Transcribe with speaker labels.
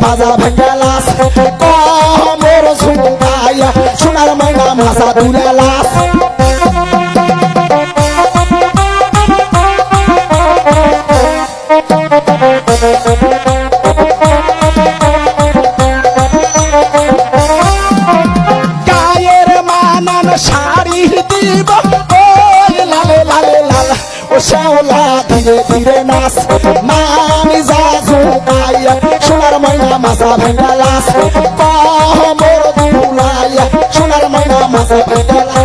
Speaker 1: মাজা ভেঙ্গে লাস কমর ঝুঁকাইয়া সোনার ময়না মাথা তুলে লাস গায়ের মানান শাড়ি দিব লালে লালে লাল ও শ্যাওলা ধীরে ধীরে নাচ মামি যা ঝুঁকাইয়া সোনার ময়না মাথা ভেঙ্গে লাস কমর তুলাইয়া সোনার ময়না মাথা ভেঙ্গে লাস